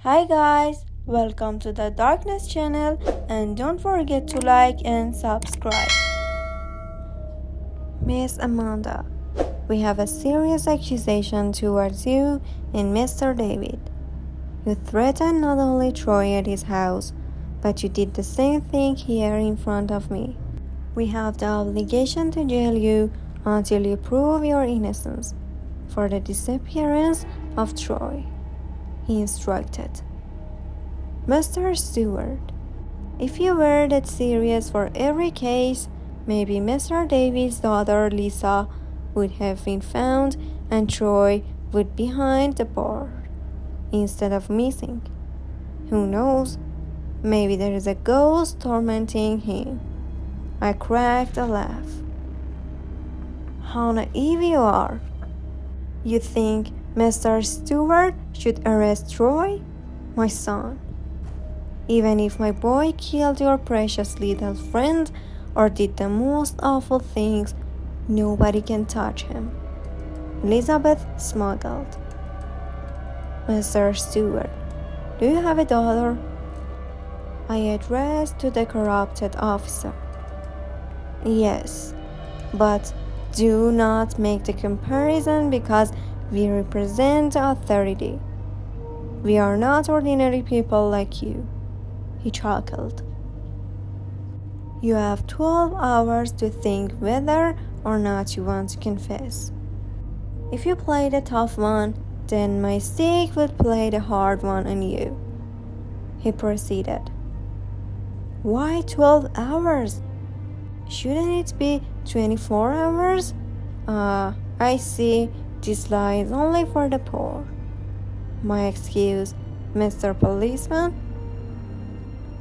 Hi guys, welcome to the Darkness channel and don't forget to like and subscribe. Miss Amanda, we have a serious accusation towards you and Mr. David. You threatened not only Troy at his house, but you did the same thing here in front of me. We have the obligation to jail you until you prove your innocence for the disappearance of Troy, he instructed. Mr. Stewart, if you were that serious for every case, maybe Mr. David's daughter Lisa would have been found and Troy would be behind the bar instead of missing. Who knows? Maybe there is a ghost tormenting him. I cracked a laugh. How naive you are. You think Mr. Stewart should arrest Troy? My son. Even if my boy killed your precious little friend or did the most awful things, nobody can touch him. Elizabeth smuggled. Mr. Stewart, do you have a daughter? I addressed to the corrupted officer. Yes, but do not make the comparison because we represent authority. We are not ordinary people like you. He chuckled. You have 12 hours to think whether or not you want to confess. If you play the tough one, then my stick would play the hard one on you. He proceeded. Why 12 hours? Shouldn't it be 24 hours? I see. This lie is only for the poor. My excuse, Mr. Policeman?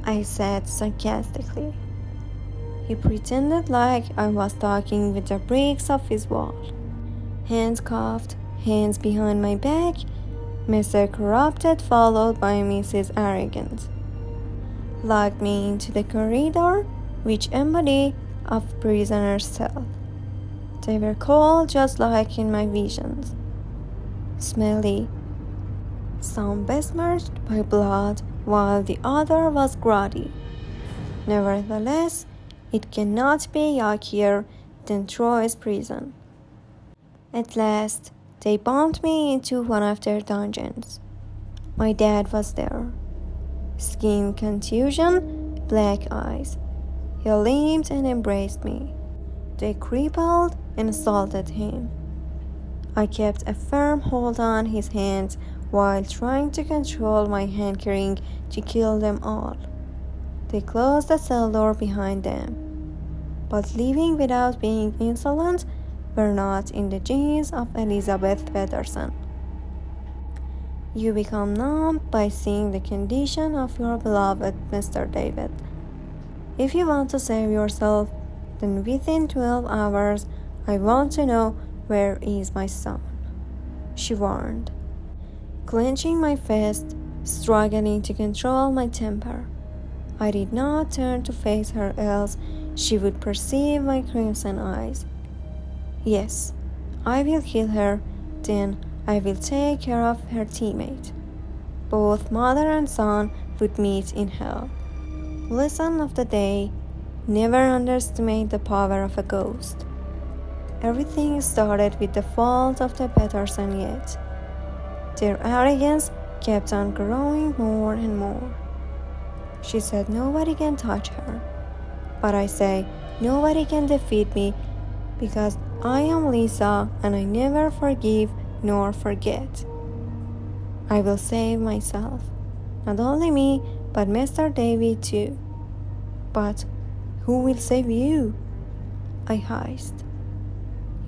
I said sarcastically. He pretended like I was talking with the bricks of his wall. Handcuffed, hands behind my back, Mr. Corrupted followed by Mrs. Arrogant locked me into the corridor which embodied a prisoner's cell. They were cold just like in my visions. Smelly, some besmirched by blood, while the other was grotty. Nevertheless, it cannot be yuckier than Troy's prison. At last, they bumped me into one of their dungeons. My dad was there. Skin contusion, black eyes. He leaned and embraced me. They crippled and assaulted him. I kept a firm hold on his hands while trying to control my hankering to kill them all. They closed the cell door behind them, but leaving without being insolent were not in the genes of Elizabeth Peterson. You become numb by seeing the condition of your beloved Mr. David. If you want to save yourself, then within 12 hours, I want to know where is my son, she warned. Clenching my fist, struggling to control my temper. I did not turn to face her, else she would perceive my crimson eyes. Yes, I will kill her, then I will take care of her teammate. Both mother and son would meet in hell. Lesson of the day: never underestimate the power of a ghost. Everything started with the fault of the Peterson yet. Their arrogance kept on growing more and more. She said nobody can touch her, but I say nobody can defeat me because I am Lisa and I never forgive nor forget. I will save myself, not only me, but Mr. David too. But who will save you? I hissed.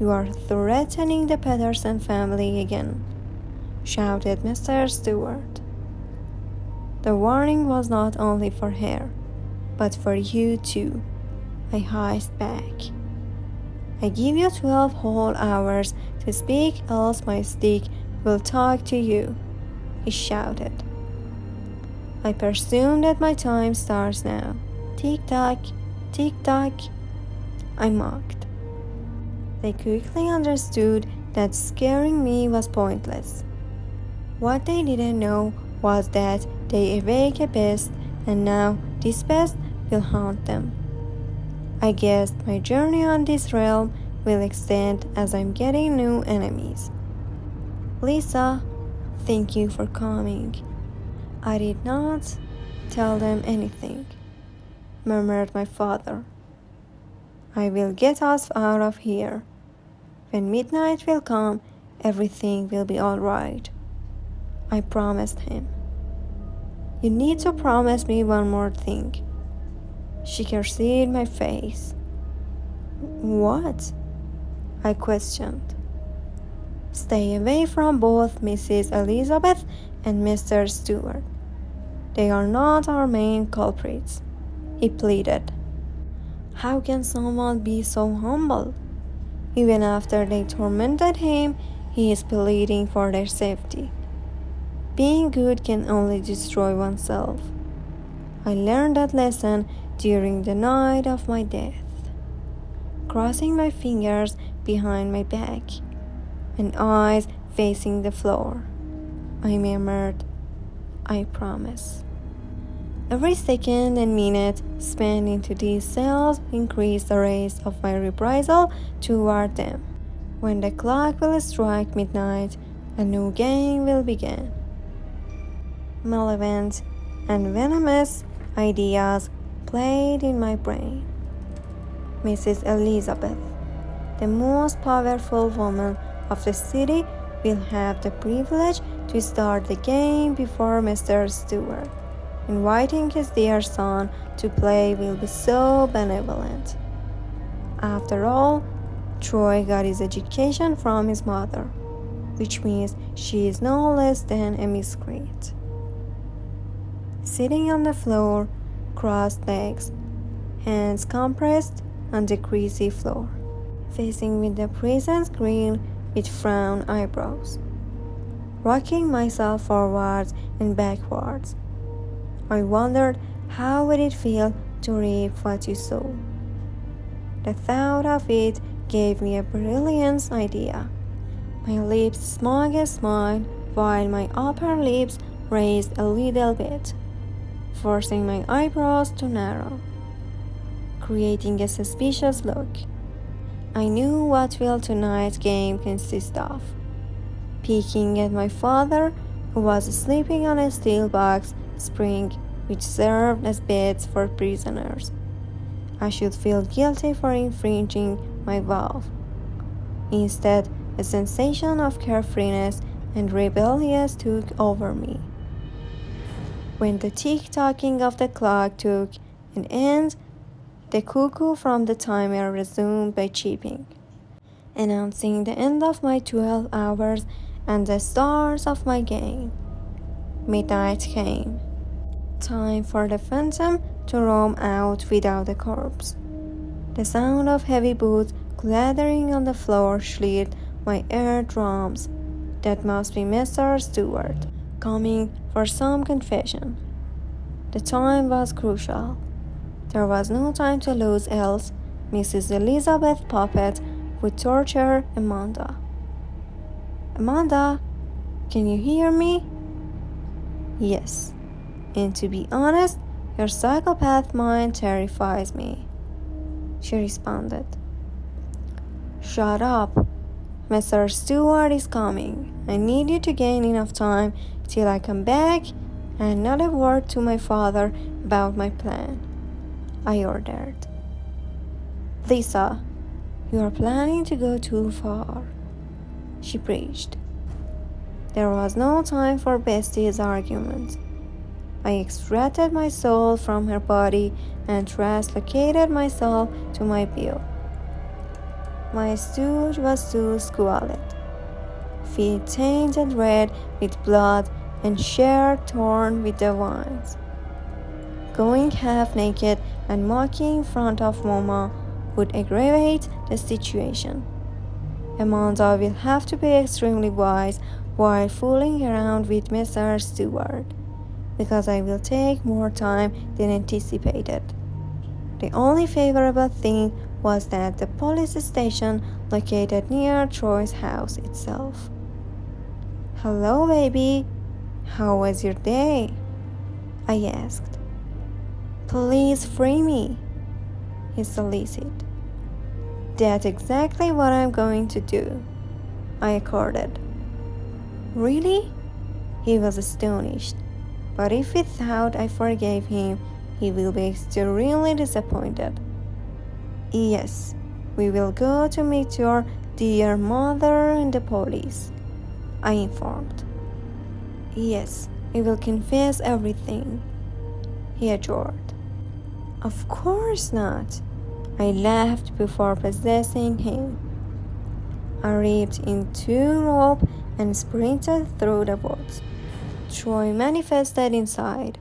You are threatening the Peterson family again, shouted Mr. Stewart. The warning was not only for her, but for you too, I hissed back. I give you 12 whole hours to speak, else my stick will talk to you, he shouted. I presume that my time starts now. Tick-tock, tick-tock, I mocked. They quickly understood that scaring me was pointless. What they didn't know was that they awake a beast, and now this beast will haunt them. I guess my journey on this realm will extend as I'm getting new enemies. Lisa, thank you for coming. I did not tell them anything, murmured my father. I will get us out of here. When midnight will come, everything will be all right. I promised him. You need to promise me one more thing. She curtsied my face. What? I questioned. Stay away from both Mrs. Elizabeth and Mr. Stewart. They are not our main culprits, he pleaded. How can someone be so humble? Even after they tormented him, he is pleading for their safety. Being good can only destroy oneself. I learned that lesson during the night of my death. Crossing my fingers behind my back and eyes facing the floor, I murmured, I promise. Every second and minute spent into these cells increased the race of my reprisal toward them. When the clock will strike midnight, a new game will begin. Malevolent and venomous ideas played in my brain. Mrs. Elizabeth, the most powerful woman of the city, will have the privilege to start the game before Mr. Stewart. Inviting his dear son to play will be so benevolent. After all, Troy got his education from his mother, which means she is no less than a miscreant. Sitting on the floor, crossed legs, hands compressed on the greasy floor, facing with the prison's grill with frown eyebrows, rocking myself forwards and backwards. I wondered how would it feel to reap what you sow. The thought of it gave me a brilliant idea. My lips smug a smile while my upper lips raised a little bit, forcing my eyebrows to narrow, creating a suspicious look. I knew what will tonight's game consist of. Peeking at my father, who was sleeping on a steel box spring which served as beds for prisoners. I should feel guilty for infringing my vow. Instead, a sensation of carefreeness and rebellion took over me. When the tick-tocking of the clock took an end, the cuckoo from the timer resumed by chirping, announcing the end of my 12 hours and the start of my game. Midnight came. Time for the phantom to roam out without a corpse. The sound of heavy boots clattering on the floor slid my eardrums. That must be Mr. Stewart, coming for some confession. The time was crucial. There was no time to lose, else Mrs. Elizabeth Poppet would torture Amanda. Amanda, can you hear me? Yes. And to be honest, your psychopath mind terrifies me, she responded. Shut up. Mr. Stewart is coming. I need you to gain enough time till I come back, and not a word to my father about my plan, I ordered. Lisa, you are planning to go too far, she preached. There was no time for Bestie's argument. I extracted my soul from her body and translocated myself to my bill. My stooge was too squalid, feet tainted red with blood and hair torn with the vines. Going half naked and mocking in front of Mama would aggravate the situation. Amanda will have to be extremely wise while fooling around with Mr. Stewart, because I will take more time than anticipated. The only favorable thing was that the police station located near Troy's house itself. Hello, baby. How was your day? I asked. Please free me, he solicited. That's exactly what I'm going to do, I accorded. Really? He was astonished. But if he thought I forgave him, he will be extremely disappointed. Yes, we will go to meet your dear mother and the police, I informed. Yes, we will confess everything, he adjured. Of course not, I laughed before possessing him. I ripped into rope and sprinted through the woods. Troy manifested inside.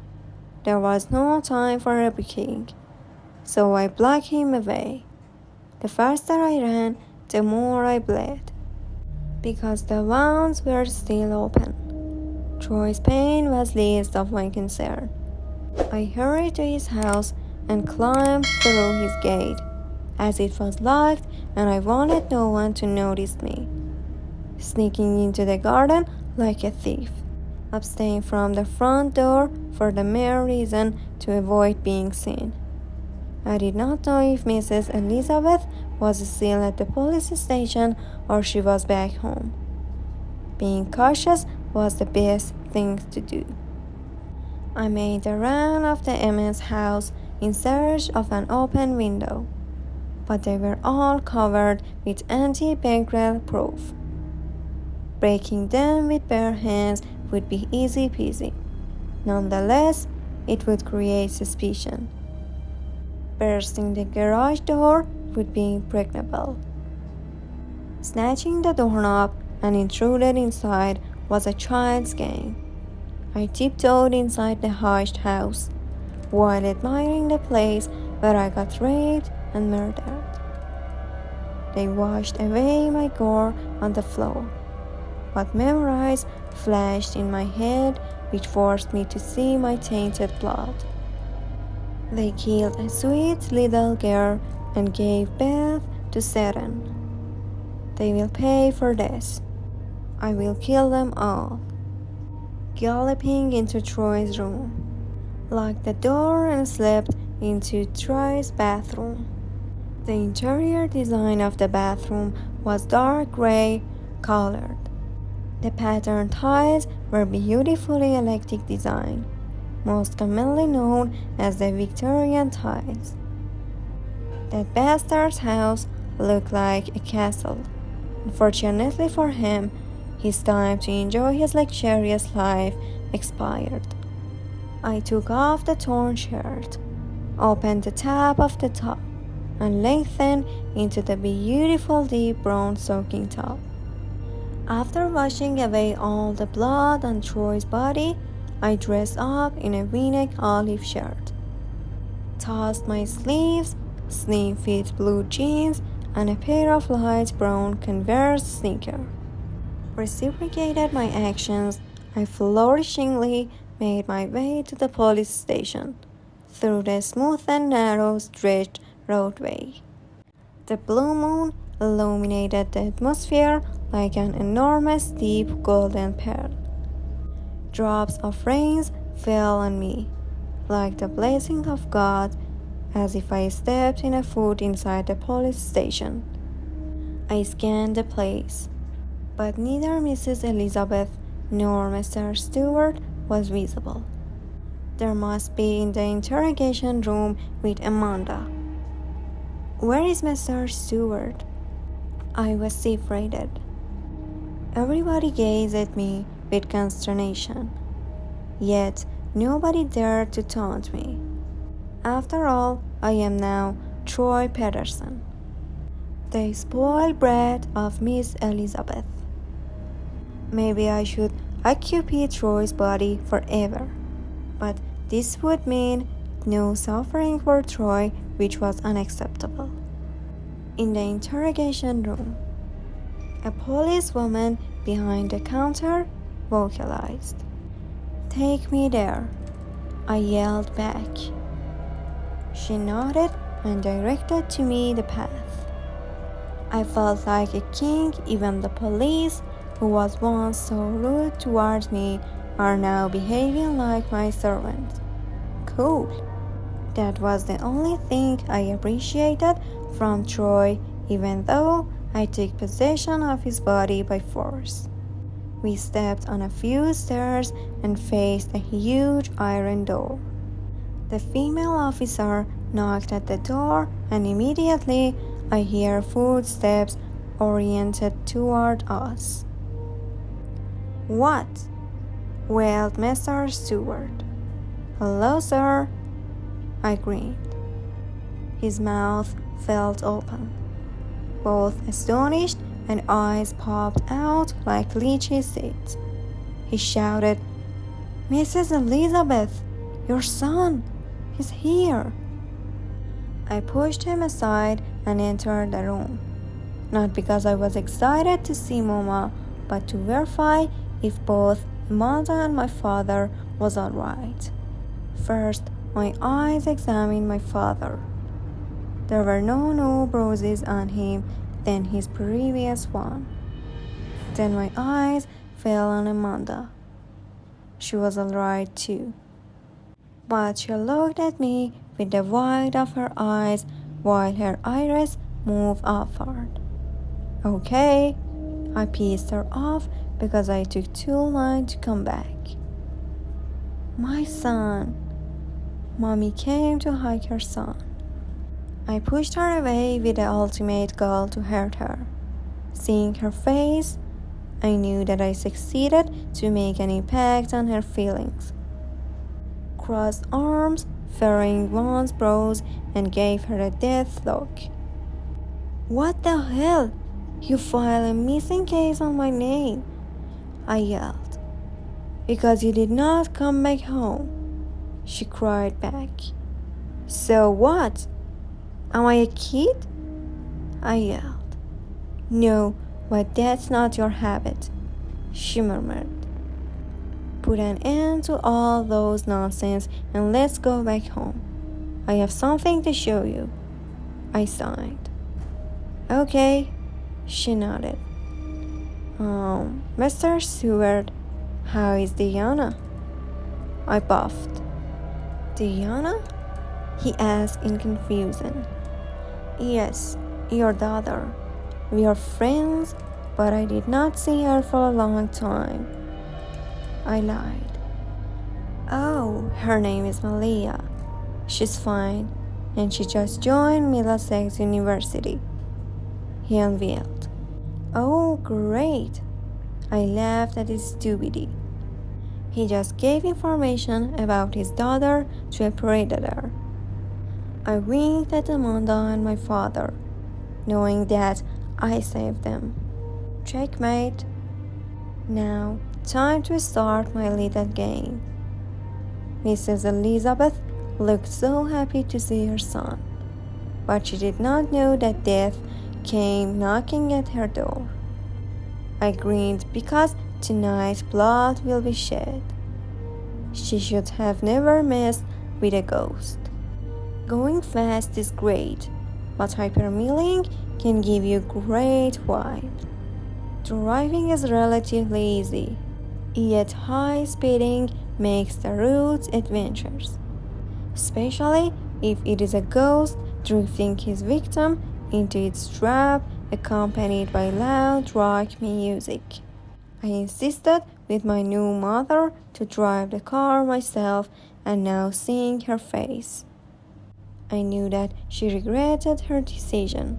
There was no time for rebuking, so I blocked him away. The faster I ran, the more I bled, because the wounds were still open. Troy's pain was least of my concern. I hurried to his house and climbed through his gate, as it was locked and I wanted no one to notice me. Sneaking into the garden like a thief, abstained from the front door for the mere reason to avoid being seen. I did not know if Mrs. Elizabeth was still at the police station or she was back home. Being cautious was the best thing to do. I made the round of the Emmets house in search of an open window, but they were all covered with anti-burglar proof. Breaking them with bare hands would be easy peasy. Nonetheless, it would create suspicion. Bursting the garage door would be impregnable. Snatching the doorknob and intruded inside was a child's game. I tiptoed inside the hushed house, while admiring the place where I got raped and murdered. They washed away my gore on the floor, but memories flashed in my head which forced me to see my tainted blood. They killed a sweet little girl and gave birth to 7. They will pay for this. I will kill them all. Galloping into Troy's room, locked the door and slipped into Troy's bathroom. The interior design of the bathroom was dark gray colored. The pattern tiles were beautifully eclectic design, most commonly known as the Victorian tiles. That bastard's house looked like a castle. Unfortunately for him, his time to enjoy his luxurious life expired. I took off the torn shirt, opened the tap of the tub, and lengthened into the beautiful deep brown soaking tub. After washing away all the blood on Troy's body, I dressed up in a V-neck olive shirt, tossed my sleeves, slim fit blue jeans, and a pair of light brown Converse sneakers. Reciprocated my actions, I flourishingly made my way to the police station through the smooth and narrow stretched roadway. The blue moon illuminated the atmosphere like an enormous deep golden pearl. Drops of rain fell on me, like the blessing of God, as if I stepped in a foot inside the police station. I scanned the place, but neither Mrs. Elizabeth nor Mr. Stewart was visible. There must be in the interrogation room with Amanda. Where is Mr. Stewart? I vociferated. Everybody gazed at me with consternation, yet nobody dared to taunt me. After all, I am now Troy Patterson, the spoiled brat of Miss Elizabeth. Maybe I should occupy Troy's body forever, but this would mean no suffering for Troy, which was unacceptable. In the interrogation room, a policewoman behind the counter vocalized. "Take me there," I yelled back. She nodded and directed to me the path. I felt like a king. Even the police, who was once so rude towards me, are now behaving like my servants. Cool. That was the only thing I appreciated from Troy, even though I took possession of his body by force. We stepped on a few stairs and faced a huge iron door. The female officer knocked at the door, and immediately I hear footsteps oriented toward us. "What?" wailed Mr. Stewart. "Hello, sir," I grinned. His mouth fell open. Both astonished and eyes popped out like lychee seeds. He shouted, "Mrs. Elizabeth, your son, he's here." I pushed him aside and entered the room, not because I was excited to see Mama, but to verify if both Amanda and my father was all right. First, my eyes examined my father. There were no bruises on him than his previous one. Then my eyes fell on Amanda. She was all right too. But she looked at me with the white of her eyes while her iris moved upward. "Okay," I pissed her off because I took too long to come back. "My son." Mommy came to hug her son. I pushed her away with the ultimate goal to hurt her. Seeing her face, I knew that I succeeded to make an impact on her feelings. Crossed arms, furrowing one's brows, and gave her a death look. "What the hell? You filed a missing case on my name," I yelled. "Because you did not come back home," she cried back. "So what? Am I a kid?" I yelled. "No, but that's not your habit," she murmured. "Put an end to all those nonsense and let's go back home. I have something to show you," I signed. "Okay," she nodded. Mr. Stewart, how is Diana?" I buffed. "Diana?" he asked in confusion. "Yes, your daughter. We are friends, but I did not see her for a long time." I lied. "Oh, her name is Malia. She's fine, and she just joined Middlesex University," he unveiled. "Oh, great." I laughed at his stupidity. He just gave information about his daughter to a predator. I winked at Amanda and my father, knowing that I saved them. Checkmate. Now, time to start my little game. Mrs. Elizabeth looked so happy to see her son, but she did not know that death came knocking at her door. I grinned because tonight blood will be shed. She should have never messed with a ghost. Going fast is great, but hypermilling can give you great wine. Driving is relatively easy, yet high speeding makes the route adventures, especially if it is a ghost drifting his victim into its trap accompanied by loud rock music. I insisted with my new mother to drive the car myself, and now seeing her face, I knew that she regretted her decision.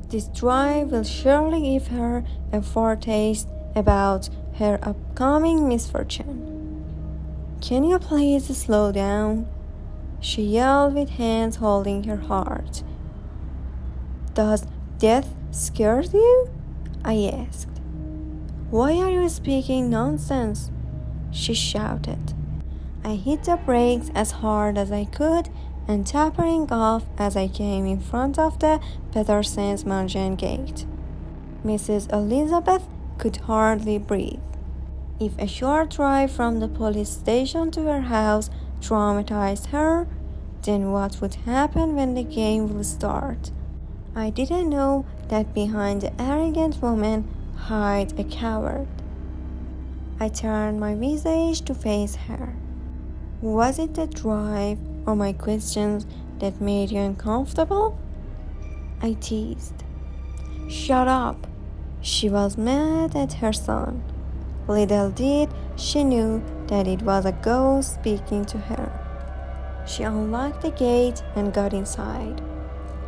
This drive will surely give her a foretaste about her upcoming misfortune. "Can you please slow down?" she yelled with hands holding her heart. "Does death scare you?" I asked. "Why are you speaking nonsense?" she shouted. I hit the brakes as hard as I could and tapering off as I came in front of the Peterson's Mansion gate. Mrs. Elizabeth could hardly breathe. If a short drive from the police station to her house traumatized her, then what would happen when the game will start? I didn't know that behind the arrogant woman hid a coward. I turned my visage to face her. Was it the drive or my questions that made you uncomfortable? I teased. Shut up! She was mad at her son. Little did she knew that it was a ghost speaking to her. She unlocked the gate and got inside.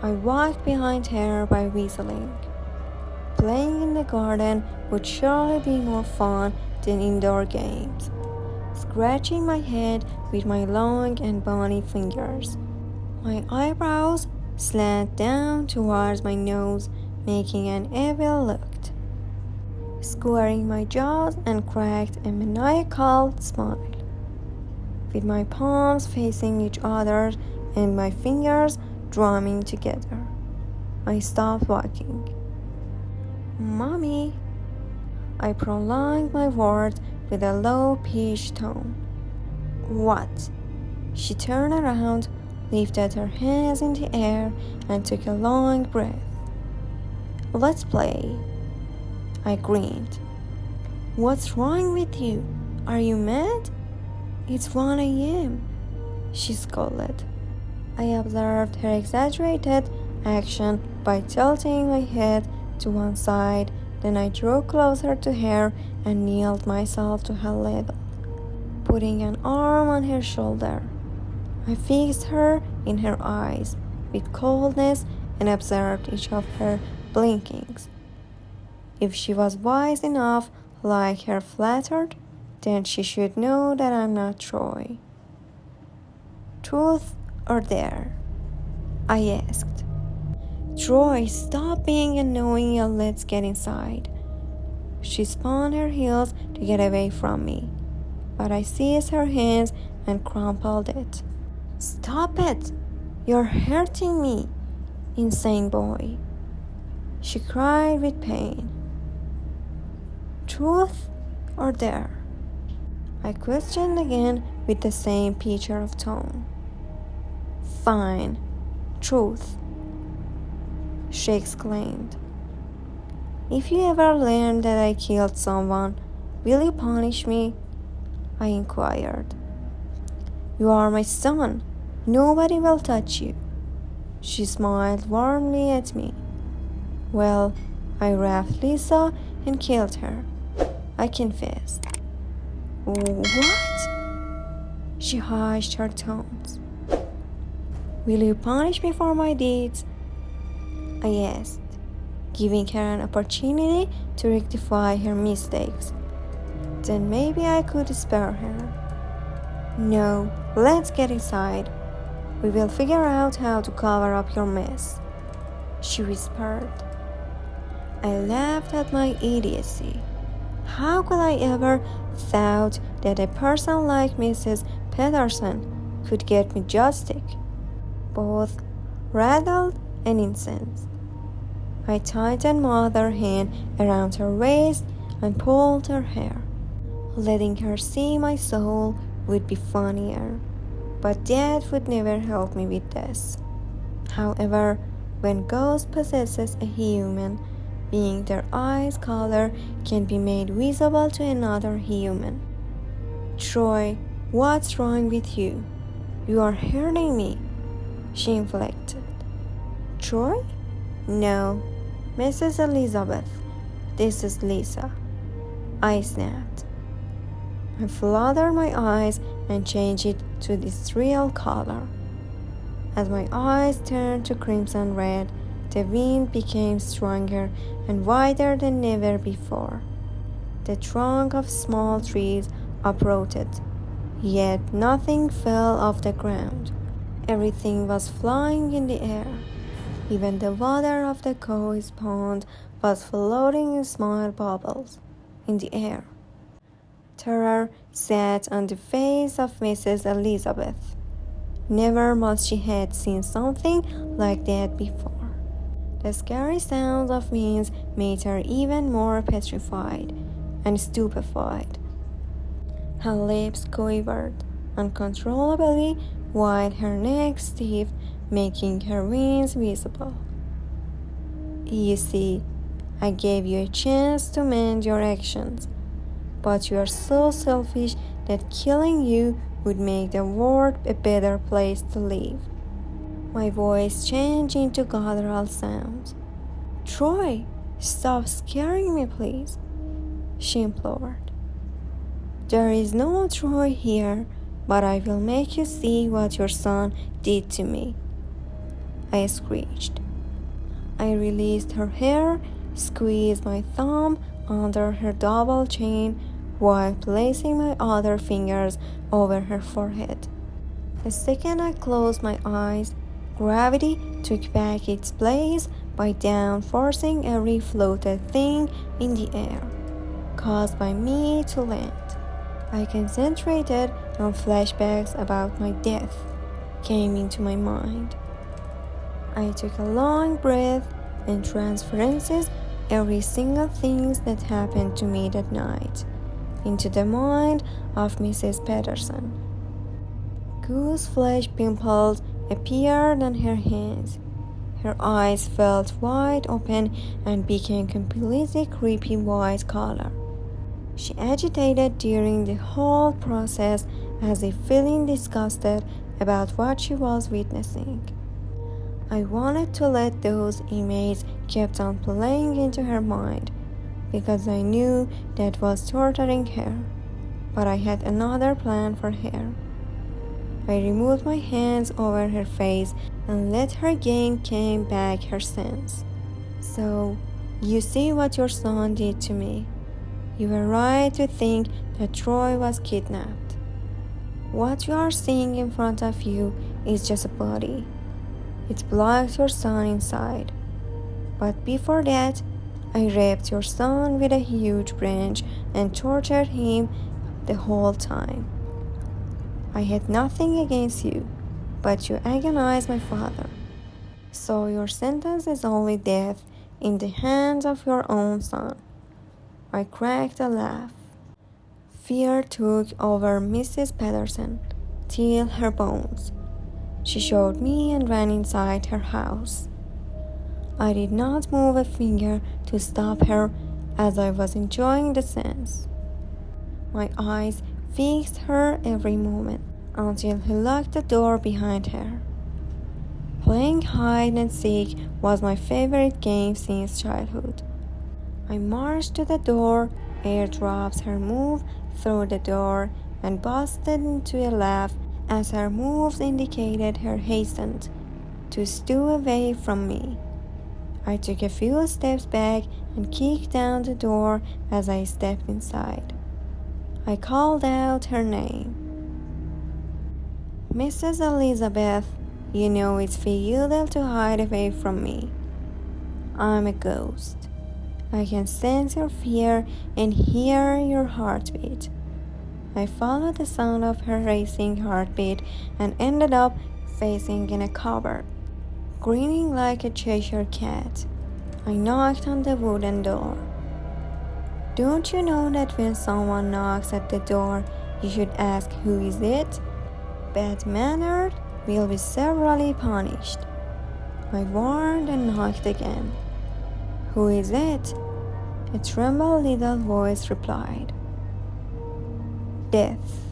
I walked behind her by whistling. Playing in the garden would surely be more fun than indoor games. Scratching my head with my long and bony fingers. My eyebrows slant down towards my nose, making an evil look. Squaring my jaws and cracked a maniacal smile. With my palms facing each other and my fingers drumming together, I stopped walking. Mommy! I prolonged my words with a low-pitched tone. What? She turned around, lifted her hands in the air, and took a long breath. Let's play. I grinned. What's wrong with you? Are you mad? It's 1 a.m. She scolded. I observed her exaggerated action by tilting my head to one side. Then I drew closer to her and kneeled myself to her level, putting an arm on her shoulder. I fixed her in her eyes with coldness and observed each of her blinkings. If she was wise enough, like her flattered, then she should know that I'm not Troy. Truth or dare? I asked. Troy, stop being annoying and let's get inside. She spun her heels to get away from me, but I seized her hands and crumpled it. Stop it! You're hurting me, insane boy. She cried with pain. Truth or dare? I questioned again with the same pitch of tone. Fine, truth, she exclaimed. If you ever learn that I killed someone, will you punish me? I inquired. You are my son. Nobody will touch you. She smiled warmly at me. Well, I raped Lisa and killed her. I confessed. What? She hushed her tones. Will you punish me for my deeds? I asked, giving her an opportunity to rectify her mistakes. Then maybe I could spare her. No, let's get inside. We will figure out how to cover up your mess, she whispered. I laughed at my idiocy. How could I ever thought that a person like Mrs. Peterson could get me joystick? Both rattled and incensed. I tightened my other hand around her waist and pulled her hair. Letting her see my soul would be funnier, but that would never help me with this. However, when ghost possesses a human, being their eye's color can be made visible to another human. Troy, what's wrong with you? You are hurting me, she inflected. Troy? No, Mrs. Elizabeth. This is Lisa. I snapped. I fluttered my eyes and changed it to this real color. As my eyes turned to crimson red, the wind became stronger and wider than ever before. The trunk of small trees uprooted, yet nothing fell off the ground. Everything was flying in the air. Even the water of the cow's pond was floating in small bubbles in the air. Terror sat on the face of Mrs. Elizabeth. Never must she had seen something like that before. The scary sounds of winds made her even more petrified and stupefied. Her lips quivered uncontrollably while her neck stiffened, making her wings visible. You see, I gave you a chance to mend your actions, but you are so selfish that killing you would make the world a better place to live. My voice changed into guttural sounds. Troy, stop scaring me, please, she implored. There is no Troy here, but I will make you see what your son did to me, I screeched. I released her hair, squeezed my thumb under her double chin while placing my other fingers over her forehead. The second I closed my eyes, gravity took back its place by down-forcing every floated thing in the air, caused by me to land. I concentrated on flashbacks about my death came into my mind. I took a long breath and transferences every single thing that happened to me that night into the mind of Mrs. Peterson. Goose flesh pimples appeared on her hands. Her eyes felt wide open and became completely creepy white color. She agitated during the whole process as if feeling disgusted about what she was witnessing. I wanted to let those images keep on playing into her mind because I knew that was torturing her, but I had another plan for her. I removed my hands over her face and let her gain back her sense. So, you see what your son did to me. You were right to think that Troy was kidnapped. What you are seeing in front of you is just a body. It blocks your son inside. But before that, I raped your son with a huge branch and tortured him the whole time. I had nothing against you, but you agonized my father. So your sentence is only death in the hands of your own son. I cracked a laugh. Fear took over Mrs. Peterson till her bones. She showed me and ran inside her house. I did not move a finger to stop her as I was enjoying the sense. My eyes fixed her every moment until he locked the door behind her. Playing hide and seek was my favorite game since childhood. I marched to the door, airdropped her move through the door, and busted into a laugh as her moves indicated her hastened to stew away from me. I took a few steps back and kicked down the door as I stepped inside. I called out her name. Mrs. Elizabeth, you know it's futile to hide away from me. I'm a ghost. I can sense your fear and hear your heartbeat. I followed the sound of her racing heartbeat and ended up facing in a cupboard, grinning like a Cheshire cat. I knocked on the wooden door. Don't you know that when someone knocks at the door, you should ask who is it? Bad-mannered will be severely punished. I warned and knocked again. Who is it? A tremble little voice replied. Death.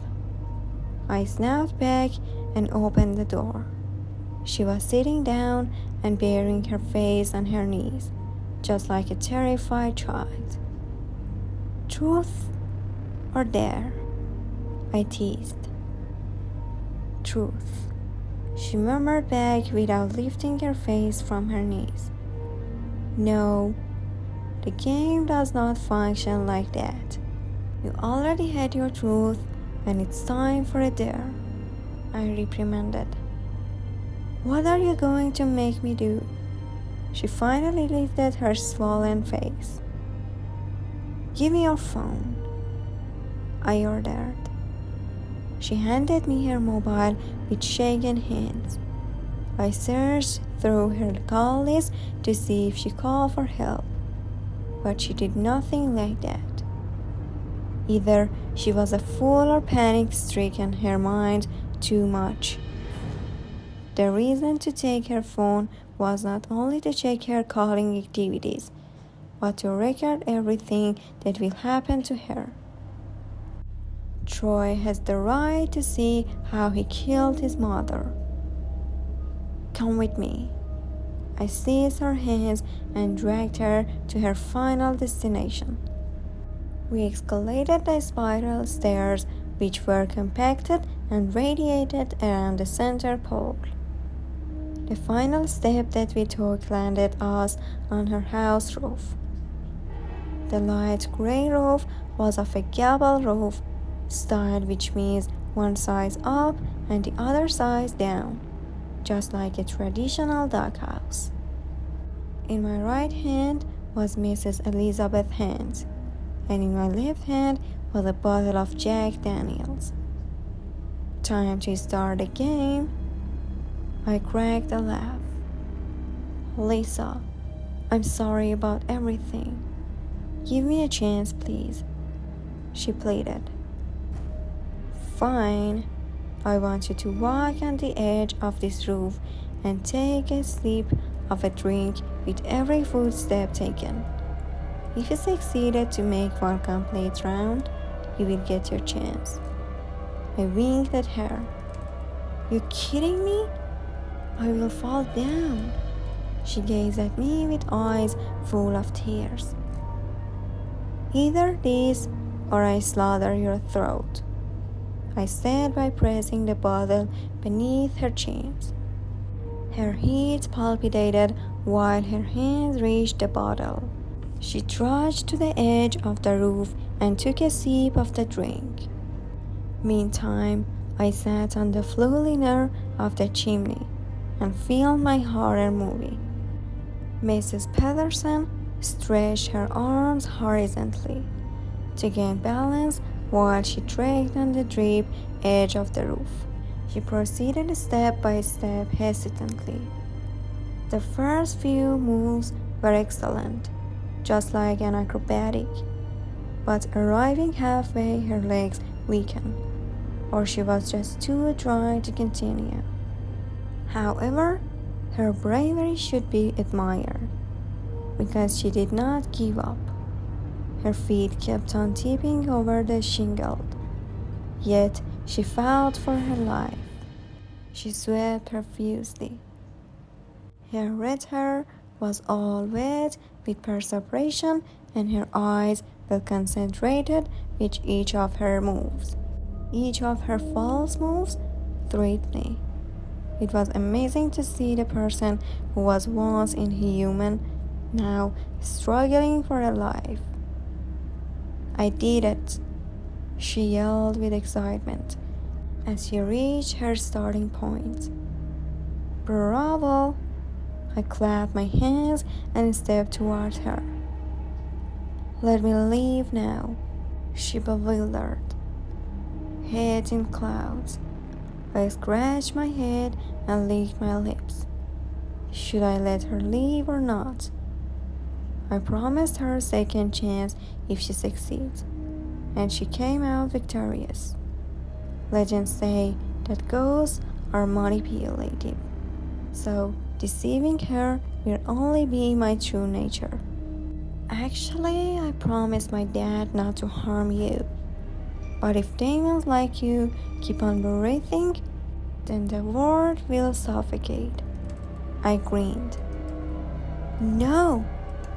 I snapped back and opened the door. She was sitting down and burying her face on her knees, just like a terrified child. Truth or dare? I teased. Truth, she murmured back without lifting her face from her knees. No, the game does not function like that. You already had your truth, and it's time for a dare, I reprimanded. What are you going to make me do? She finally lifted her swollen face. Give me your phone, I ordered. She handed me her mobile with shaking hands. I searched through her call list to see if she called for help, but she did nothing like that. Either she was a fool or panic-stricken her mind too much. The reason to take her phone was not only to check her calling activities, but to record everything that will happen to her. Troy has the right to see how he killed his mother. Come with me. I seized her hands and dragged her to her final destination. We escalated the spiral stairs, which were compacted and radiated around the center pole. The final step that we took landed us on her house roof. The light gray roof was of a gable roof style, which means one side up and the other side down, just like a traditional doghouse. In my right hand was Mrs. Elizabeth's hand, and in my left hand was a bottle of Jack Daniels. Time to start the game. I cracked a laugh. Lisa, I'm sorry about everything. Give me a chance, please, she pleaded. Fine. I want you to walk on the edge of this roof and take a sip of a drink with every footstep taken. If you succeeded to make one complete round, you will get your chance. I winked at her. You kidding me? I will fall down. She gazed at me with eyes full of tears. Either this or I slaughter your throat, I said by pressing the bottle beneath her chins. Her heart palpitated while her hands reached the bottle. She trudged to the edge of the roof and took a sip of the drink. Meantime, I sat on the flue liner of the chimney and filmed my horror movie. Mrs. Patterson stretched her arms horizontally to gain balance while she dragged on the drip edge of the roof. She proceeded step by step hesitantly. The first few moves were excellent, just like an acrobatic, but arriving halfway her legs weakened, or she was just too dry to continue. However, her bravery should be admired, because she did not give up. Her feet kept on tipping over the shingle, yet she fought for her life. She sweat profusely. Her red hair was all wet with perspiration, and her eyes were concentrated with each of her moves. Each of her false moves thrilled me. It was amazing to see the person who was once inhuman now struggling for her life. I did it, she yelled with excitement as she reached her starting point. Bravo! I clapped my hands and stepped towards her. Let me leave now, she bewildered. Head in clouds. I scratched my head and licked my lips. Should I let her leave or not? I promised her a second chance if she succeeds, and she came out victorious. Legends say that ghosts are manipulative, so deceiving her will only be my true nature. Actually, I promised my dad not to harm you, but if demons like you keep on breathing, then the world will suffocate. I grinned. No,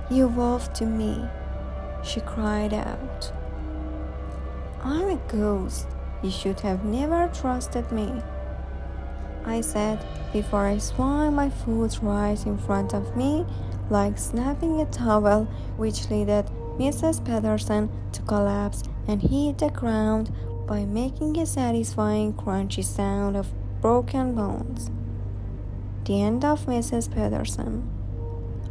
you wolf to me, she cried out. I'm a ghost. You should have never trusted me, I said before I swung my foot right in front of me, like snapping a towel, which led Mrs. Patterson to collapse and hit the ground by making a satisfying crunchy sound of broken bones. The end of Mrs. Patterson.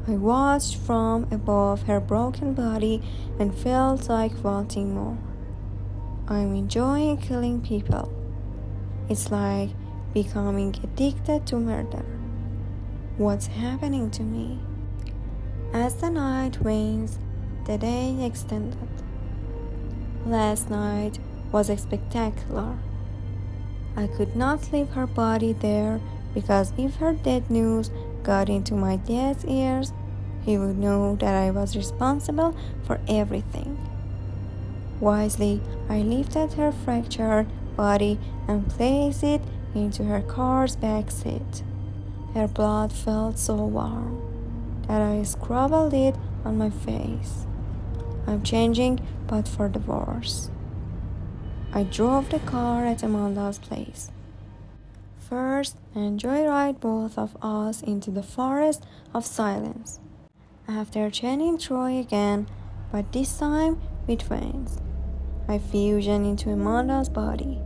I watched from above her broken body and felt like wanting more. I'm enjoying killing people. It's like becoming addicted to murder. What's happening to me? As the night wanes, the day extended. Last night was spectacular. I could not leave her body there because if her dead news got into my dad's ears, he would know that I was responsible for everything. Wisely, I lifted her fractured body and placed it into her car's back seat. Her blood felt so warm that I scrubbed it on my face. I'm changing, but for the worse. I drove the car at Amanda's place. First, and joyride both of us into the forest of silence. After chaining Troy again, but this time with twins, I fusion into Amanda's body.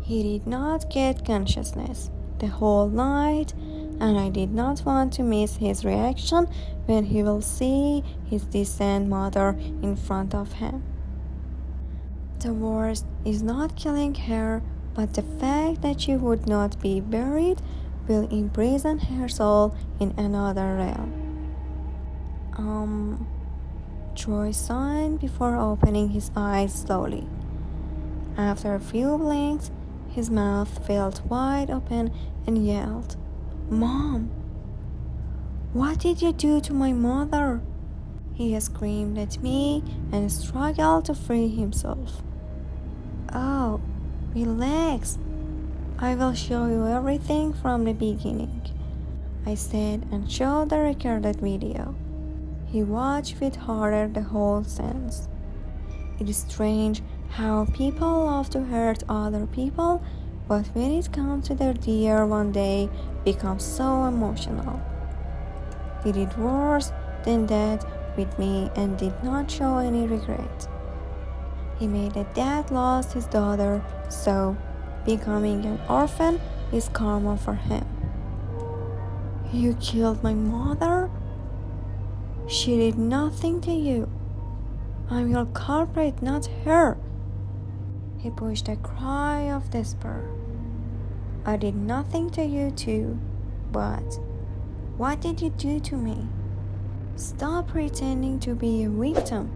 He did not get consciousness the whole night, and I did not want to miss his reaction when he will see his distant mother in front of him. The worst is not killing her, but the fact that she would not be buried will imprison her soul in another realm. Troy sighed before opening his eyes slowly. After a few blinks, his mouth felt wide open and yelled, "Mom! What did you do to my mother?" He screamed at me and struggled to free himself. "Oh, relax. I will show you everything from the beginning," I said and showed the recorded video. He watched with horror the whole sense. It is strange how people love to hurt other people, but when it comes to their dear one day, becomes so emotional. He did worse than that with me and did not show any regret. He made a dad lost his daughter, so becoming an orphan is karma for him. "You killed my mother? She did nothing to you. I'm your culprit, not her." He pushed a cry of despair. "I did nothing to you too, but what did you do to me? Stop pretending to be a victim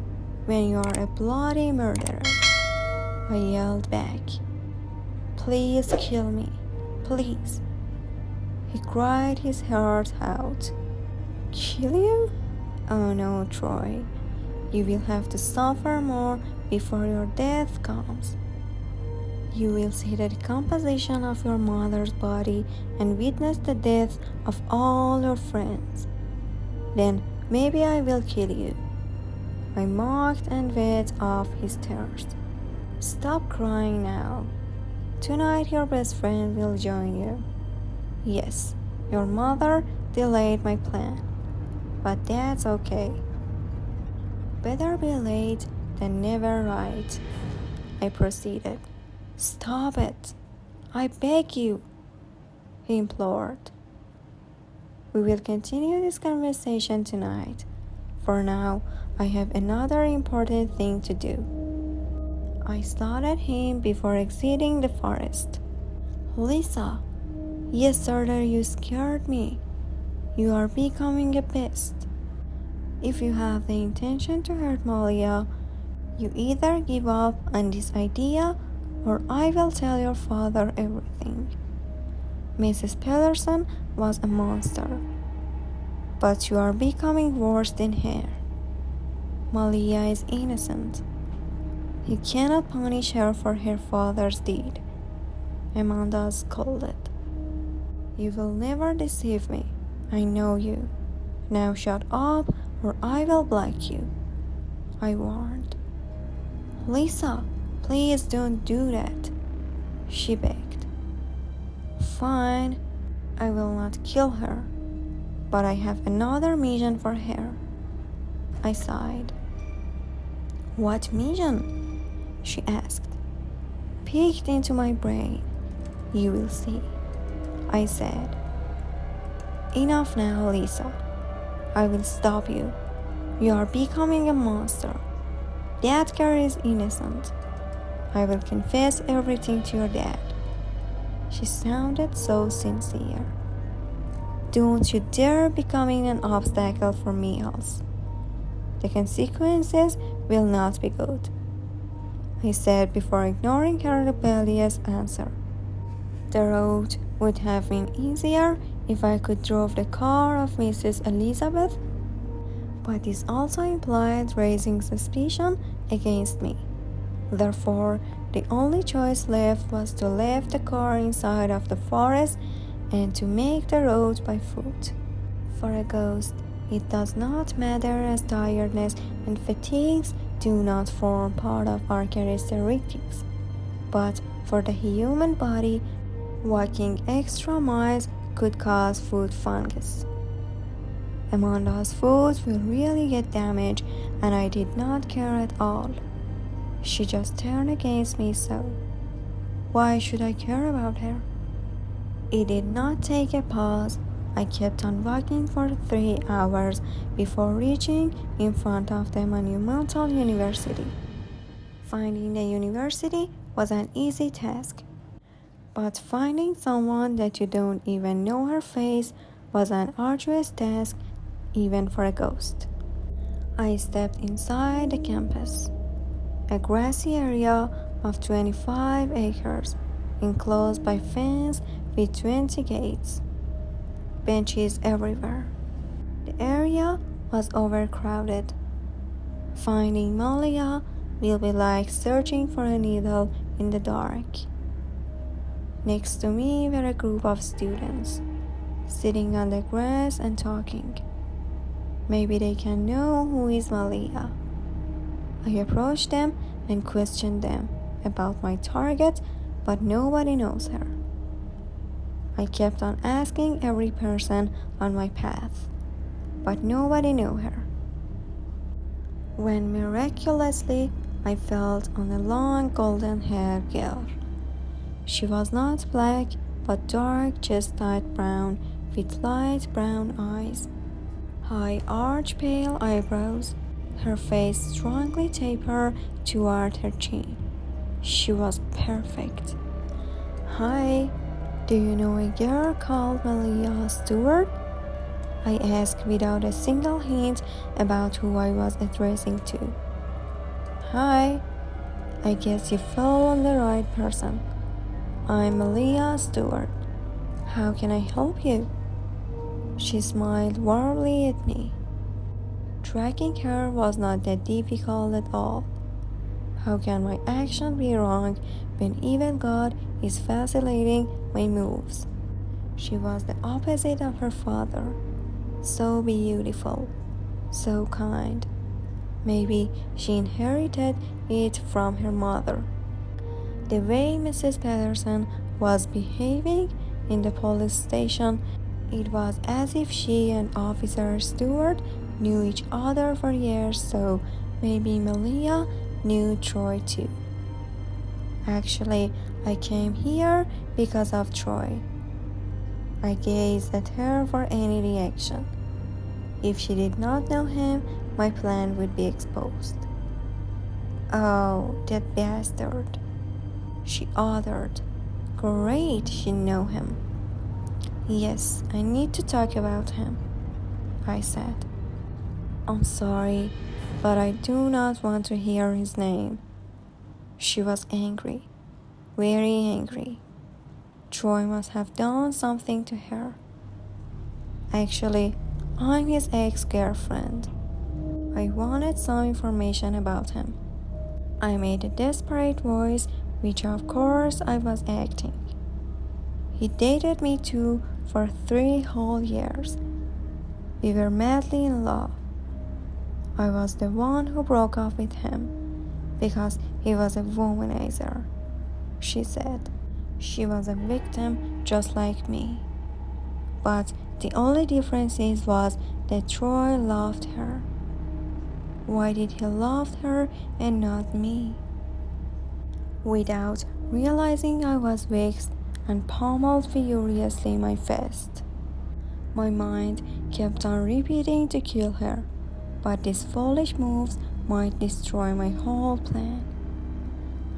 when you're a bloody murderer," I yelled back. "Please kill me, please." He cried his heart out. "Kill you? Oh no, Troy. You will have to suffer more before your death comes. You will see the decomposition of your mother's body and witness the death of all your friends. Then maybe I will kill you." I mocked and wet off his tears. "Stop crying now. Tonight your best friend will join you. Yes, your mother delayed my plan, but that's okay. Better be late than never right," I proceeded. "Stop it. I beg you," he implored. "We will continue this conversation tonight. For now, I have another important thing to do." I stared at him before exiting the forest. "Lisa, yesterday you scared me. You are becoming a pest. If you have the intention to hurt Malia, you either give up on this idea or I will tell your father everything. Mrs. Pedersen was a monster, but you are becoming worse than her. Malia is innocent. You cannot punish her for her father's deed." Amanda scolded. "You will never deceive me. I know you. Now shut up or I will block you," I warned. "Lisa, please don't do that," she begged. "Fine, I will not kill her, but I have another mission for her," I sighed. "What mission?" she asked. "Peeked into my brain. You will see," I said. "Enough now, Lisa. I will stop you. You are becoming a monster. That girl is innocent. I will confess everything to your dad." She sounded so sincere. "Don't you dare becoming an obstacle for me else. The consequences will not be good," I said before ignoring her rebellious answer. The road would have been easier if I could drive the car of Mrs. Elizabeth, but this also implied raising suspicion against me. Therefore, the only choice left was to leave the car inside of the forest and to make the road by foot. For a ghost, it does not matter as tiredness and fatigues do not form part of our characteristics. But for the human body, walking extra miles could cause foot fungus. Amanda's foot will really get damaged, and I did not care at all. She just turned against me, so why should I care about her? It did not take a pause. I kept on walking for 3 hours before reaching in front of the monumental university. Finding the university was an easy task, but finding someone that you don't even know her face was an arduous task, even for a ghost. I stepped inside the campus, a grassy area of 25 acres, enclosed by fence with 20 gates. Benches everywhere. The area was overcrowded. Finding Malia will be like searching for a needle in the dark. Next to me were a group of students, sitting on the grass and talking. Maybe they can know who is Malia. I approached them and questioned them about my target, but nobody knows her. I kept on asking every person on my path, but nobody knew her. When miraculously I felt on a long golden-haired girl. She was not black, but dark chestnut brown with light brown eyes, high arched pale eyebrows, her face strongly tapered toward her chin. She was perfect. Hi, do you know a girl called Malia Stewart? I asked without a single hint about who I was addressing to. Hi, I guess you fell on the right person. I'm Malia Stewart. How can I help you? She smiled warmly at me. Tracking her was not that difficult at all. How can my action be wrong when even God is facilitating my moves? She was the opposite of her father. So beautiful, so kind. Maybe she inherited it from her mother. The way Mrs. Patterson was behaving in the police station, it was as if she and Officer Stewart knew each other for years, so maybe Malia knew Troy too. Actually, I came here because of Troy. I gazed at her for any reaction. If she did not know him, my plan would be exposed. Oh, that bastard, she uttered. Great, she knew him. Yes, I need to talk about him, I said. I'm sorry, but I do not want to hear his name. She was angry, very angry. Troy must have done something to her. Actually, I'm his ex-girlfriend. I wanted some information about him. I made a desperate voice, which of course I was acting. He dated me too for 3 whole years. We were madly in love. I was the one who broke up with him because he was a womanizer, she said. She was a victim just like me. But the only difference was that Troy loved her. Why did he love her and not me? Without realizing, I was vexed and pummeled furiously my fist. My mind kept on repeating to kill her, but these foolish moves might destroy my whole plan.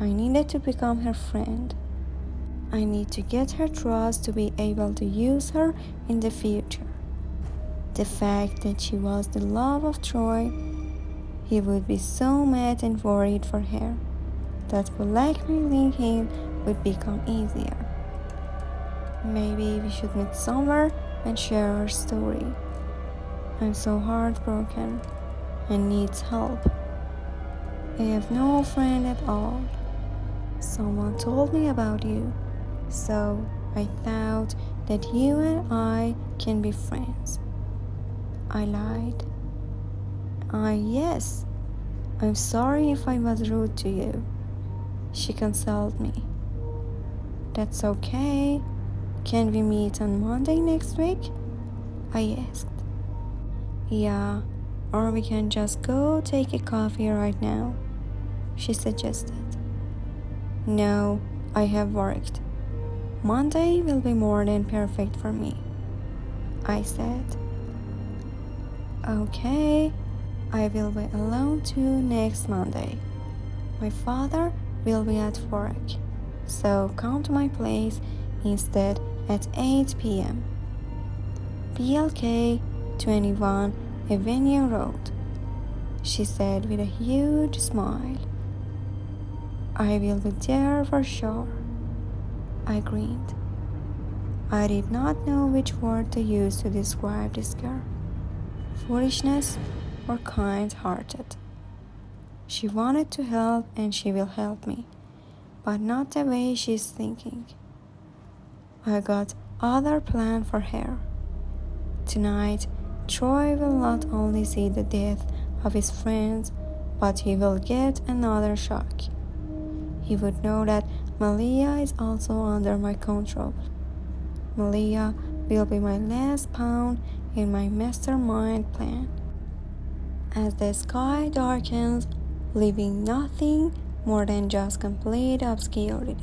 I needed to become her friend. I need to get her trust to be able to use her in the future. The fact that she was the love of Troy, he would be so mad and worried for her that blackmailing him would become easier. Maybe we should meet somewhere and share our story. I'm so heartbroken and needs help. I have no friend at all. Someone told me about you, so I thought that you and I can be friends. I lied. Yes, I'm sorry if I was rude to you. She consoled me. That's okay. Can we meet on Monday next week? I asked. Yeah, or we can just go take a coffee right now, she suggested. No, I have worked. Monday will be more than perfect for me, I said. Okay, I will be alone too next Monday. My father will be at work, so come to my place instead at 8 p.m. BLK 21 Avenue Road, she said with a huge smile. I will be there for sure, I grinned. I did not know which word to use to describe this girl. Foolishness or kind-hearted. She wanted to help and she will help me, but not the way she's thinking. I got other plan for her. Tonight, Troy will not only see the death of his friends, but he will get another shock. He would know that Malia is also under my control. Malia will be my last pawn in my mastermind plan. As the sky darkens, leaving nothing more than just complete obscurity,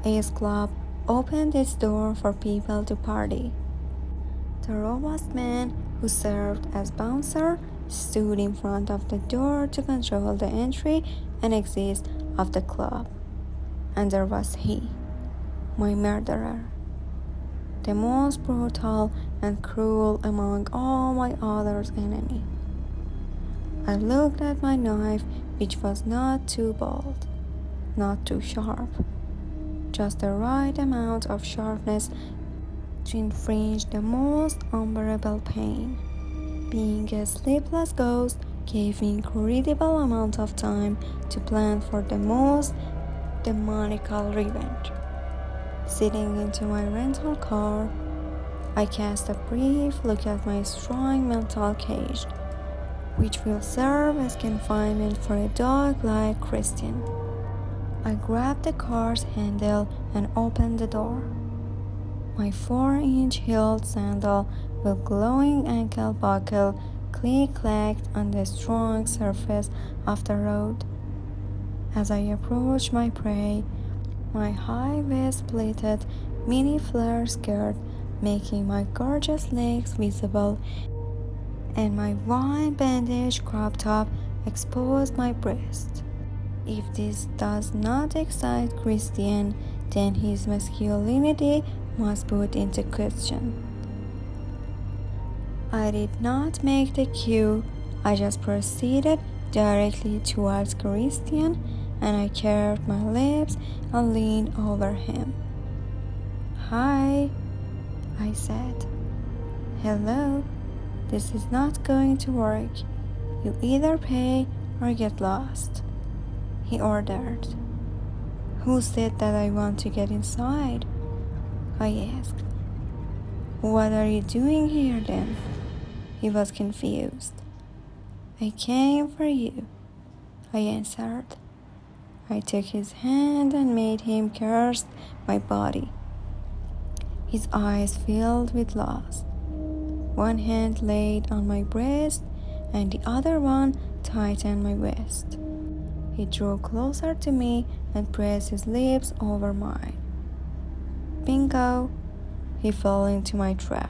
Ace Club opened its door for people to party. The robust man who served as bouncer stood in front of the door to control the entry and exit of the club. And there was he, my murderer, the most brutal and cruel among all my other enemies. I looked at my knife, which was not too bold, not too sharp, just the right amount of sharpness to inflict the most unbearable pain. Being a sleepless ghost gave me incredible amount of time to plan for the most demonical revenge. Sitting into my rental car, I cast a brief look at my strong mental cage, which will serve as confinement for a dog like Christian. I grabbed the car's handle and opened the door. My 4-inch heeled sandal with glowing ankle buckle click-clacked on the strong surface of the road. As I approached my prey, my high waist-pleated mini flare skirt making my gorgeous legs visible, and my wine bandage crop top exposed my breast. If this does not excite Christian, then his masculinity must put into question. I did not make the cue, I just proceeded directly towards Christian, and I curved my lips and leaned over him. Hi, I said. Hello, this is not going to work. You either pay or get lost, he ordered. Who said that I want to get inside? I asked. What are you doing here then? He was confused. I came for you, I answered. I took his hand and made him curse my body. His eyes filled with lust. One hand laid on my breast and the other one tightened my waist. He drew closer to me and pressed his lips over mine. Bingo! He fell into my trap.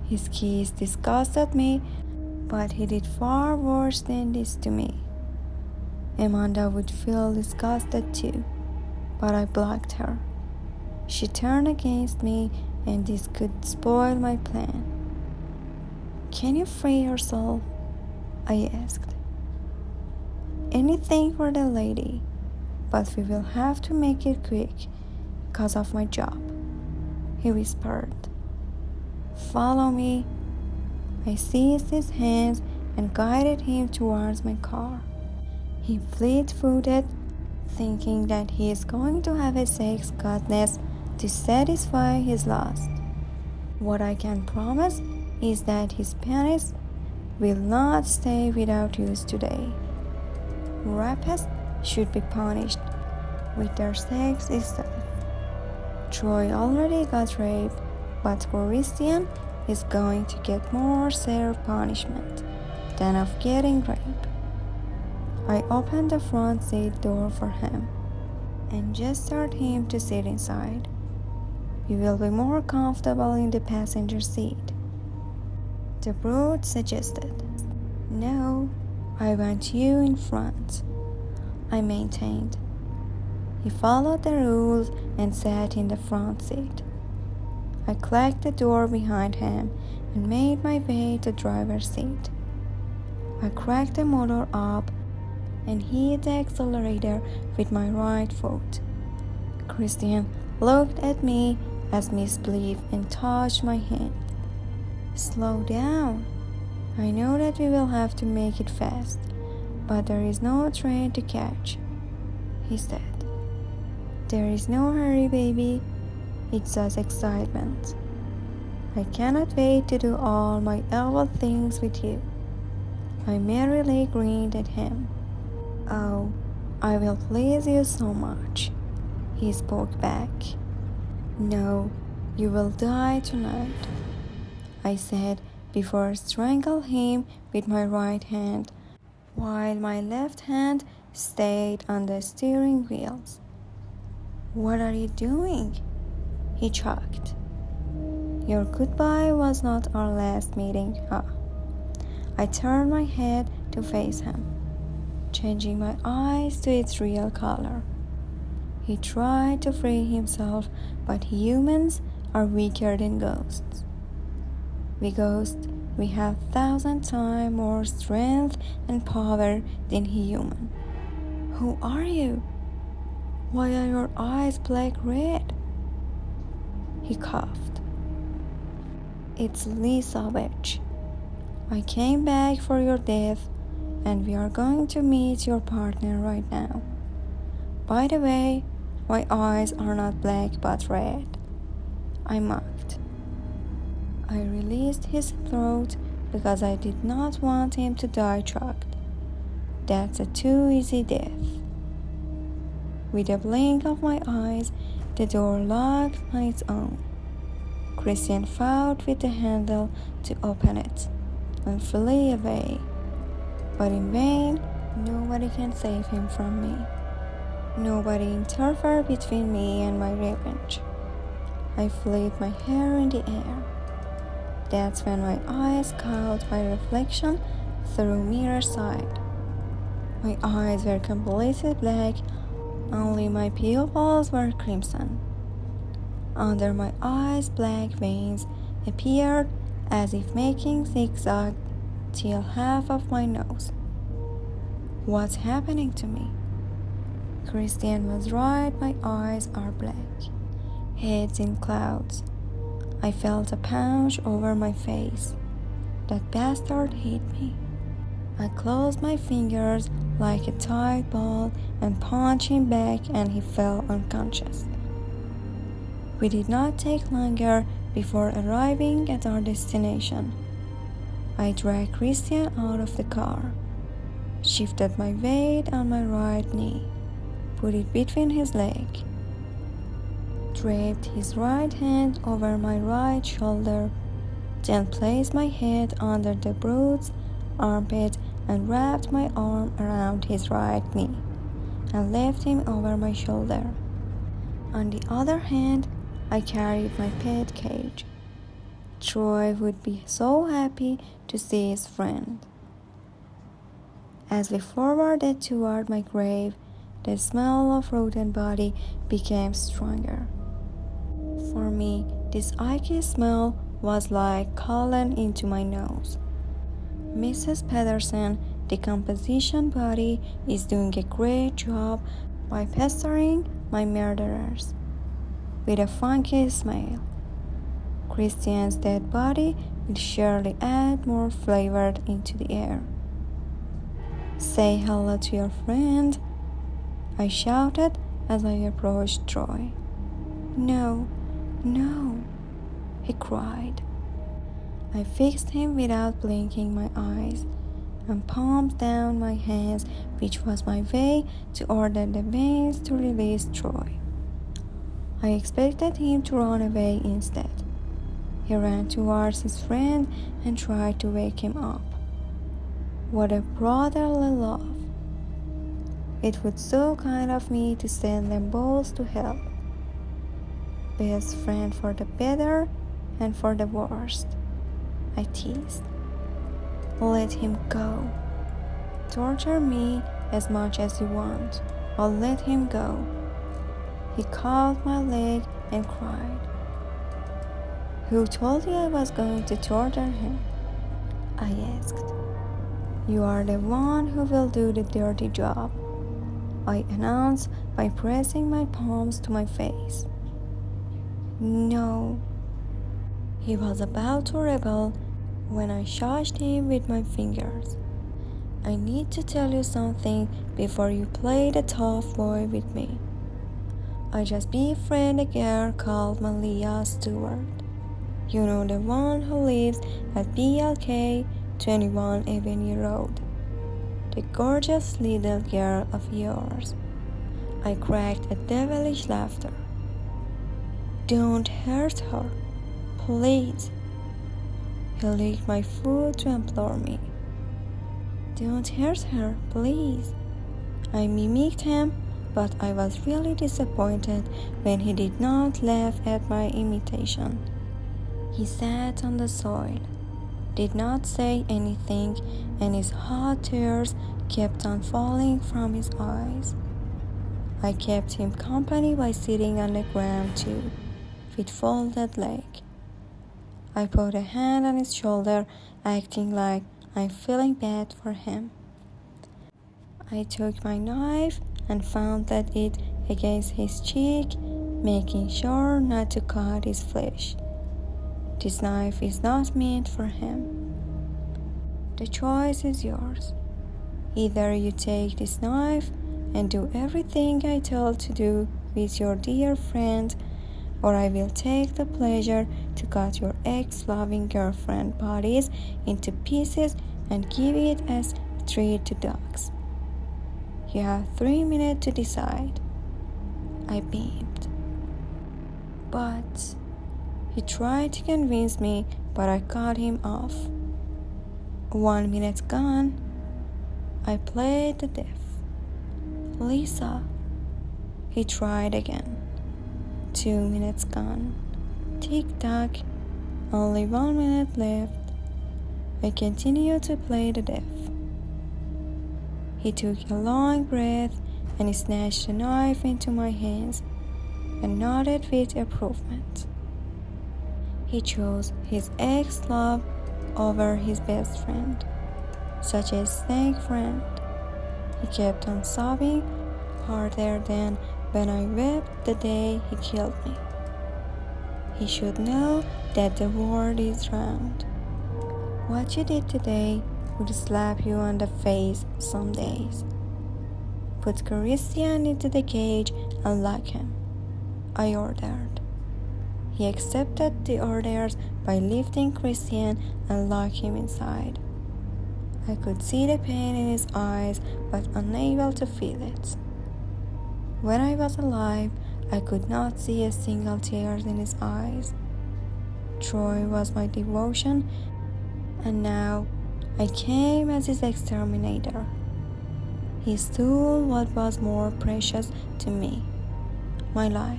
His kiss disgusted me, but he did far worse than this to me. Amanda would feel disgusted too, but I blocked her. She turned against me, and this could spoil my plan. Can you free yourself? I asked. Anything for the lady, but we will have to make it quick because of my job, he whispered. Follow me. I seized his hands and guided him towards my car. He fleet-footed, thinking that he is going to have a sex goddess to satisfy his lust. What I can promise is that his penis will not stay without use today. Rapists should be punished with their sex itself. Troy already got raped, but Christian is going to get more severe punishment than of getting raped. I opened the front seat door for him and gestured him to sit inside. You will be more comfortable in the passenger seat, the brute suggested. No, I want you in front, I maintained. He followed the rules and sat in the front seat. I clacked the door behind him and made my way to the driver's seat. I cranked the motor up and hit the accelerator with my right foot. Christian looked at me as misbelief and touched my hand. Slow down. I know that we will have to make it fast, but there is no train to catch, he said. There is no hurry, baby. It's just excitement. I cannot wait to do all my evil things with you. I merrily grinned at him. Oh, I will please you so much, he spoke back. No, you will die tonight, I said before strangling him with my right hand, while my left hand stayed on the steering wheels. What are you doing? He choked. Your goodbye was not our last meeting, huh? I turned my head to face him, changing my eyes to its real color. He tried to free himself, but humans are weaker than ghosts. We ghosts, we have 1,000 times more strength and power than human. Who are you? Why are your eyes black red? He coughed. It's Lee Savage. I came back for your death, and we are going to meet your partner right now. By the way, my eyes are not black but red, I mocked. I released his throat because I did not want him to die choked. That's a too easy death. With a blink of my eyes, the door locked on its own. Christian fought with the handle to open it and flee away. But in vain, nobody can save him from me. Nobody interfered between me and my revenge. I flipped my hair in the air. That's when my eyes caught my reflection through mirror side. My eyes were completely black, only my pupils were crimson. Under my eyes, black veins appeared as if making zigzag till half of my nose. What's happening to me? Christian was right, my eyes are black. Heads in clouds. I felt a punch over my face. That bastard hit me. I closed my fingers like a tight ball and punched him back, and he fell unconscious. We did not take longer before arriving at our destination. I dragged Christian out of the car, shifted my weight on my right knee, put it between his legs, draped his right hand over my right shoulder, then placed my head under the brute's armpit and wrapped my arm around his right knee and left him over my shoulder. On the other hand, I carried my pet cage. Troy would be so happy to see his friend. As we forwarded toward my grave, the smell of rotten body became stronger. For me, this icky smell was like calling into my nose. Mrs. Pedersen, the composition body, is doing a great job by pestering my murderers with a funky smell. Christian's dead body will surely add more flavor into the air. Say hello to your friend, I shouted as I approached Troy. No, no, he cried. I fixed him without blinking my eyes and palmed down my hands, which was my way to order the veins to release Troy. I expected him to run away instead. He ran towards his friend and tried to wake him up. What a brotherly love. It was so kind of me to send them both to hell. Best friend for the better and for the worst, I teased. Let him go. Torture me as much as you want. I'll let him go. He caught my leg and cried. Who told you I was going to torture him? I asked. You are the one who will do the dirty job, I announced by pressing my palms to my face. No. He was about to rebel when I shushed him with my fingers. I need to tell you something before you play the tough boy with me. I just befriended a girl called Malia Stewart. You know, the one who lives at BLK 21 Avenue Road. The gorgeous little girl of yours. I cracked a devilish laughter. Don't hurt her, please. He licked my foot to implore me. Don't hurt her, please. I mimicked him, but I was really disappointed when he did not laugh at my imitation. He sat on the soil, did not say anything, and his hot tears kept on falling from his eyes. I kept him company by sitting on the ground too, with folded leg. I put a hand on his shoulder, acting like I'm feeling bad for him. I took my knife and pounded it against his cheek, making sure not to cut his flesh. This knife is not meant for him. The choice is yours. Either you take this knife and do everything I tell to do with your dear friend, or I will take the pleasure to cut your ex-loving girlfriend bodies into pieces and give it as treat to dogs. You have 3 minutes to decide. I beamed. But he tried to convince me, but I cut him off. 1 minute gone. I played the deaf. Lisa. He tried again. 2 minutes gone. Tick-tock. Only 1 minute left. I continued to play the deaf. He took a long breath and he snatched the knife into my hands and nodded with approval. He chose his ex-love over his best friend, such a snake friend. He kept on sobbing harder than when I wept the day he killed me. He should know that the world is round. What you did today would slap you on the face some days. Put Christian into the cage and lock him, I ordered. He accepted the orders by lifting Christian and locking him inside. I could see the pain in his eyes, but unable to feel it. When I was alive, I could not see a single tear in his eyes. Troy was my devotion, and now I came as his exterminator. He stole what was more precious to me, my life,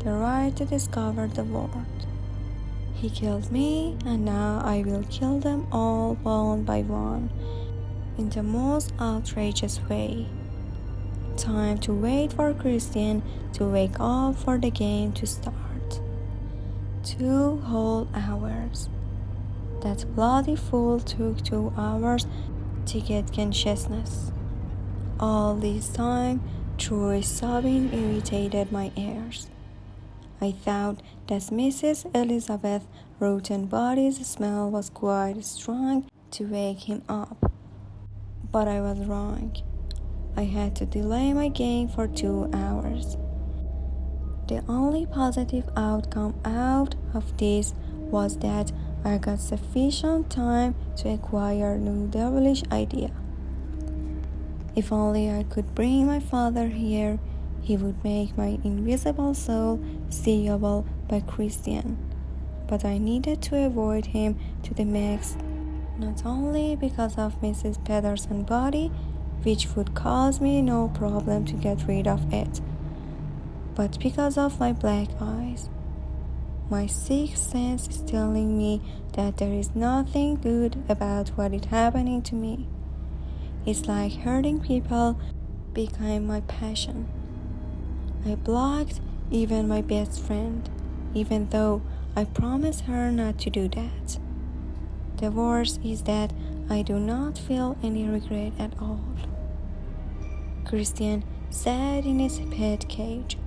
the right to discover the world. He killed me, and now I will kill them all one by one, in the most outrageous way. Time to wait for Christian to wake up for the game to start. 2 whole hours. That bloody fool took 2 hours to get consciousness. All this time, Troy's sobbing irritated my ears. I thought that Mrs. Elizabeth Routenbody's smell was quite strong to wake him up. But I was wrong. I had to delay my game for 2 hours. The only positive outcome out of this was that I got sufficient time to acquire a new devilish idea. If only I could bring my father here, he would make my invisible soul seeable by Christian. But I needed to avoid him to the max, not only because of Mrs. Pedersen's body, which would cause me no problem to get rid of it, but because of my black eyes. My sixth sense is telling me that there is nothing good about what is happening to me. It's like hurting people became my passion. I blocked even my best friend, even though I promised her not to do that. The worst is that I do not feel any regret at all. Christian sat in his pet cage,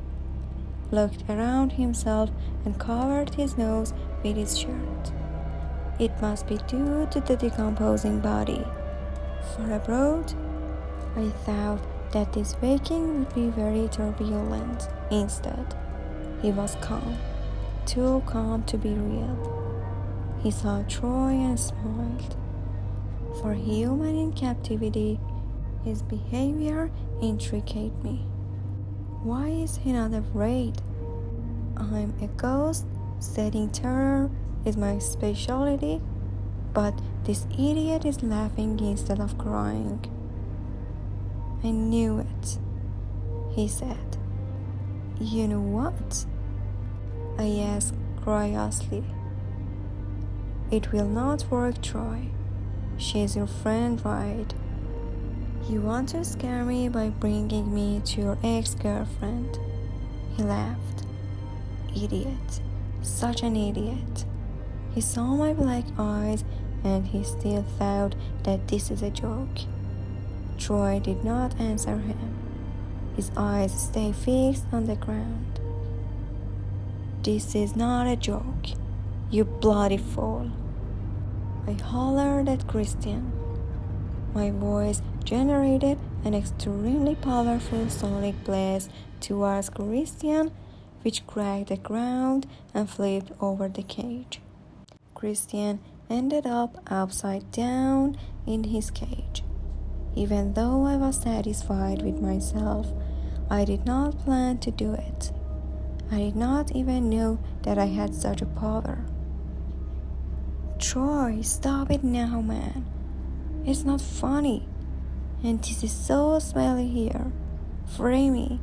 looked around himself and covered his nose with his shirt. It must be due to the decomposing body. For abroad, I thought that this waking would be very turbulent. Instead, he was calm, too calm to be real. He saw Troy and smiled. For a human in captivity, his behavior intrigued me. Why is he not afraid? I'm a ghost. Setting terror is my specialty, but this idiot is laughing instead of crying. I knew it, he said. You know what? I asked curiously. It will not work, Troy. She's your friend, right? You want to scare me by bringing me to your ex-girlfriend. He laughed. Idiot. Such an idiot. He saw my black eyes and he still thought that this is a joke. Troy did not answer him. His eyes stayed fixed on the ground. This is not a joke, you bloody fool. I hollered at Christian. My voice generated an extremely powerful sonic blast towards Christian, which cracked the ground and flipped over the cage. Christian ended up upside down in his cage. Even though I was satisfied with myself, I did not plan to do it. I did not even know that I had such a power. Troy, stop it now, man. It's not funny. And this is so smelly here. Free me.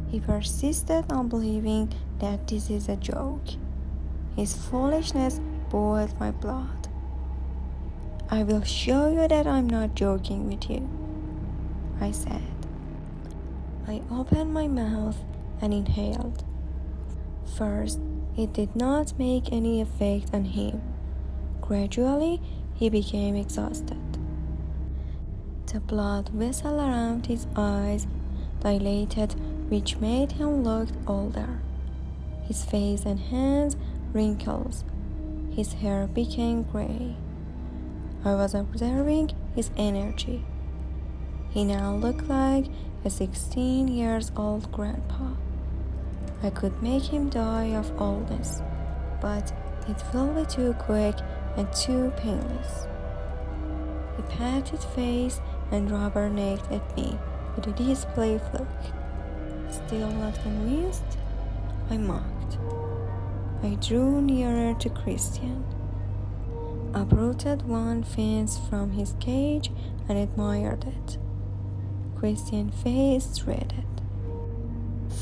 He persisted on believing that this is a joke. His foolishness boiled my blood. I will show you that I'm not joking with you, I said. I opened my mouth and inhaled. First, it did not make any effect on him. Gradually, he became exhausted. The blood vessel around his eyes dilated, which made him look older. His face and hands wrinkled. His hair became gray. I was observing his energy. He now looked like a 16-year-old grandpa. I could make him die of oldness, but it will be too quick and too painless. He patted his face and rubbernecked at me with a disbelief look. Still not convinced? I mocked. I drew nearer to Christian, uprooted one fence from his cage and admired it. Christian's face reddened.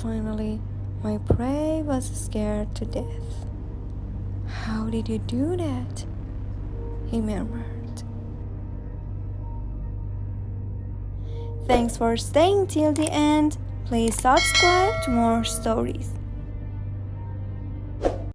Finally, my prey was scared to death. How did you do that? He murmured. Thanks for staying till the end. Please subscribe to more stories.